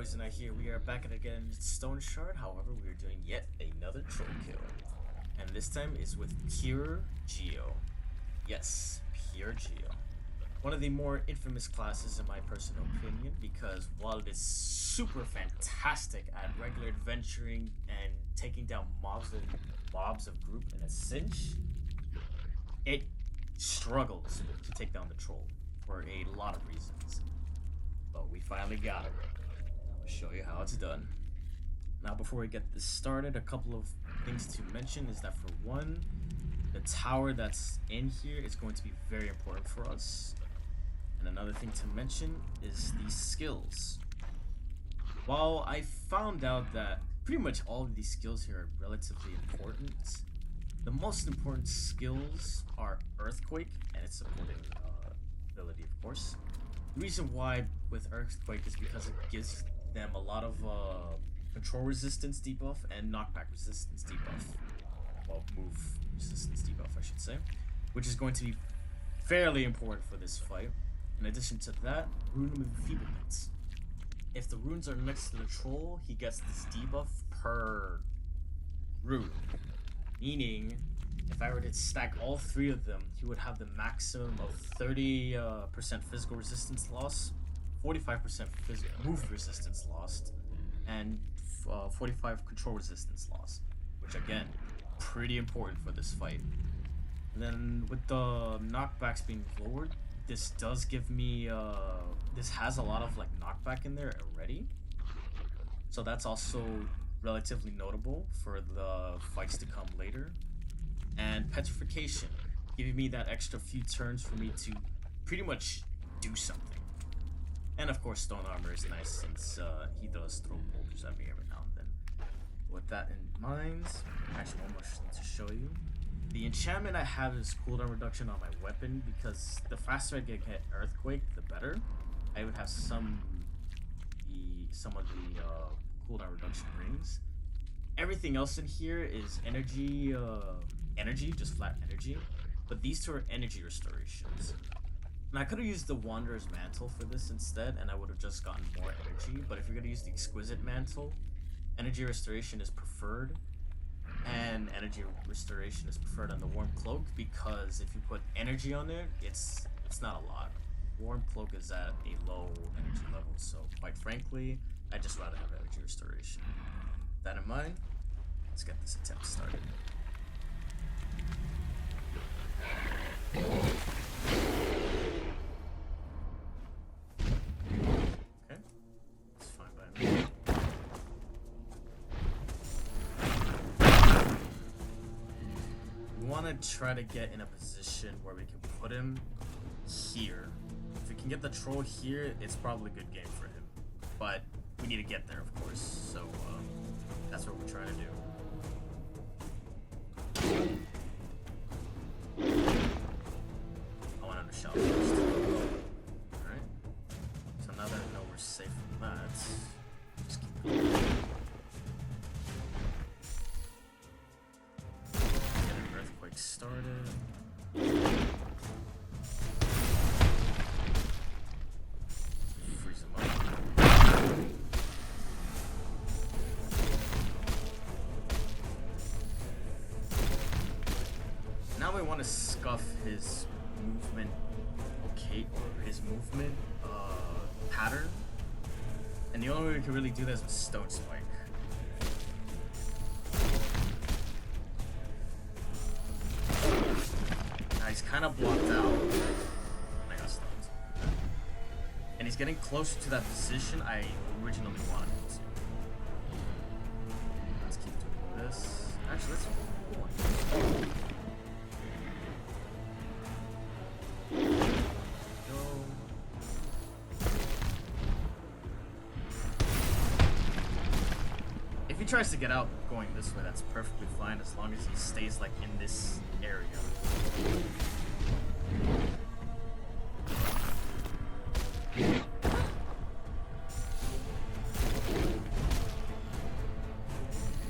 boys, and I here we are back at again Stoneshard. However, we are doing yet another troll kill, and this time is with pure geo. Yes, pure geo. One of the more infamous classes in my personal opinion, because while it is super fantastic at regular adventuring and taking down mobs of group in a cinch, it struggles to take down the troll for a lot of reasons. But we finally got it. I'll show you how it's done. Now, before we get this started, a couple of things to mention is that, for one, the tower that's in here is going to be very important for us. And another thing to mention is these skills. While I found out that pretty much all of these skills here are relatively important, the most important skills are Earthquake and its supporting ability, of course. The reason why with Earthquake is because it gives them a lot of control resistance debuff and knockback resistance debuff. Well, move resistance debuff, I should say. Which is going to be fairly important for this fight. In addition to that, rune enfeeblements. If the runes are next to the troll, he gets this debuff per rune. Meaning, if I were to stack all three of them, he would have the maximum of 30% physical resistance loss, 45% move resistance lost, and 45 control resistance loss, which again, pretty important for this fight. And then with the knockbacks being lowered, this does give me, this has a lot of like knockback in there already. So that's also relatively notable for the fights to come later. And Petrification, giving me that extra few turns for me to pretty much do something. And of course, Stone Armor is nice since he does throw boulders at me every now and then. With that in mind, actually one more thing to show you. The enchantment I have is cooldown reduction on my weapon, because the faster I get Earthquake, the better. I would have some of the cooldown reduction rings. Everything else in here is energy, just flat energy. But these two are energy restorations. And I could have used the Wanderer's Mantle for this instead, and I would have just gotten more energy. But if you're going to use the Exquisite Mantle, energy restoration is preferred. And energy restoration is preferred on the Warm Cloak, because if you put energy on there, it's not a lot. Warm Cloak is at a low energy level, so quite frankly, I'd just rather have energy restoration. With that in mind, let's get this attempt started. Okay, it's fine by me. We want to try to get in a position where we can put him here. If we can get the troll here, it's probably a good game for him. But we need to get there, of course, so that's what we're trying to do. I want him to shout first. Alright. So now that I know we're safe from that, just keep going. Get an Earthquake started. Freeze him up. Now we want to scuff his movement, or his movement pattern, and the only way we can really do that is with Stone Spike. Now he's kind of blocked out. I got stunned, and he's getting closer to that position I originally wanted him to. Let's keep doing this. Actually, let's go. If he tries to get out going this way, that's perfectly fine as long as he stays like in this area.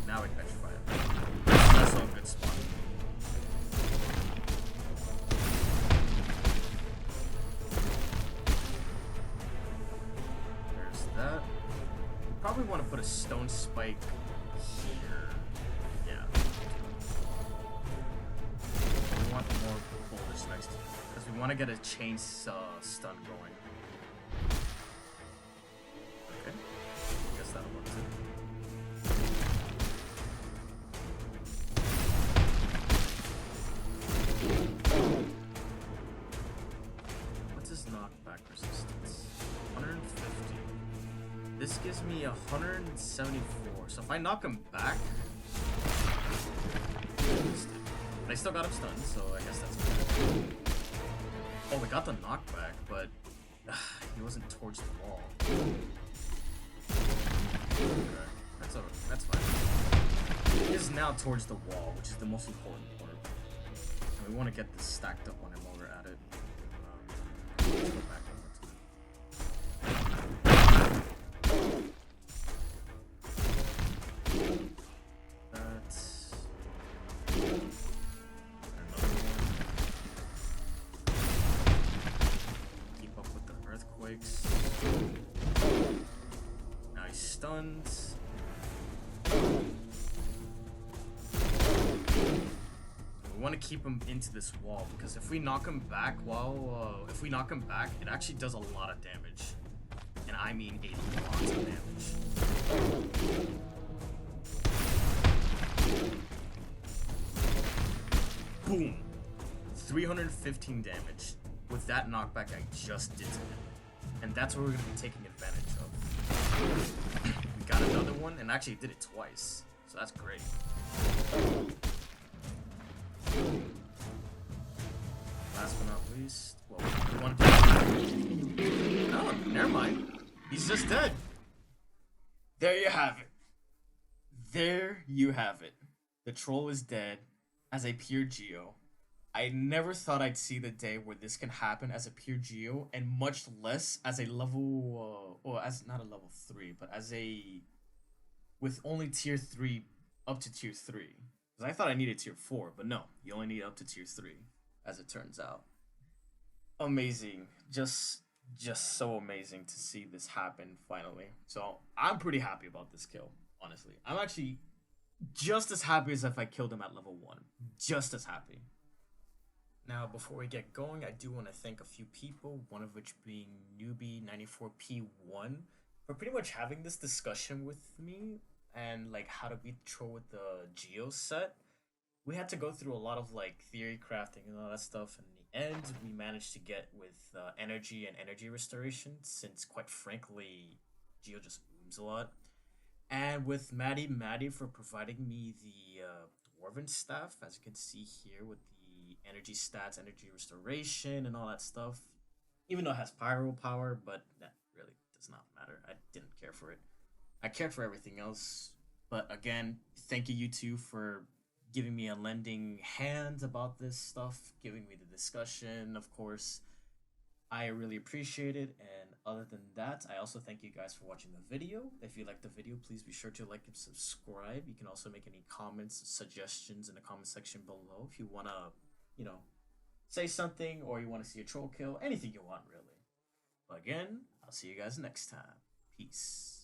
Now we can petrify it. That's all a good spot. There's that. probably want to put a stone spike here. Yeah. We want more boulders next to it because we want to get a chain stun going. Okay. Guess that'll work too. What's his knockback resistance? 150. This gives me 174. So if I knock him back, but I still got him stunned, so I guess that's good. Oh, we got the knockback, but he wasn't towards the wall. Okay, that's fine. He is now towards the wall, which is the most important part. And we want to get this stacked up on him while we're at it. Let's go back one more time. That's another one. Keep up with the earthquakes. Now he's stunned. We want to keep him into this wall because if we knock him back, it actually does a lot of damage. And I mean a lot of damage. Boom! 315 damage with that knockback I just did to him. And that's what we're going to be taking advantage of. We got another one, and actually did it twice. So that's great. Last but not least, well, we want to do... Oh, never mind. He's just dead. There you have it. There you have it. The troll is dead as a pure geo. I never thought I'd see the day where this can happen as a pure geo, and much less as a level, or as not a level 3, but as a, with only tier 3 up to tier 3. Because I thought I needed tier 4, but no, you only need up to tier 3, as it turns out. Amazing. Just so amazing to see this happen finally. So I'm pretty happy about this kill, honestly. I'm actually just as happy as if I killed him at level 1. Just as happy. Now, before we get going, I do want to thank a few people, one of which being Newbie94P1, for pretty much having this discussion with me and like how to beat the troll with the Geo set. We had to go through a lot of like theory crafting and all that stuff. In the end, we managed to get with energy and energy restoration, since quite frankly, Geo just booms a lot. And with Maddie for providing me the Dwarven staff, as you can see here with the energy stats, energy restoration, and all that stuff. Even though it has pyro power, but that really does not matter. I didn't care for it. I cared for everything else. But again, thank you two for giving me a lending hand about this stuff, giving me the discussion, of course. I really appreciate it, and other than that, I also thank you guys for watching the video. If you liked the video, please be sure to like and subscribe. You can also make any comments, suggestions in the comment section below if you want to, you know, say something, or you want to see a troll kill, anything you want, really. But again, I'll see you guys next time. Peace.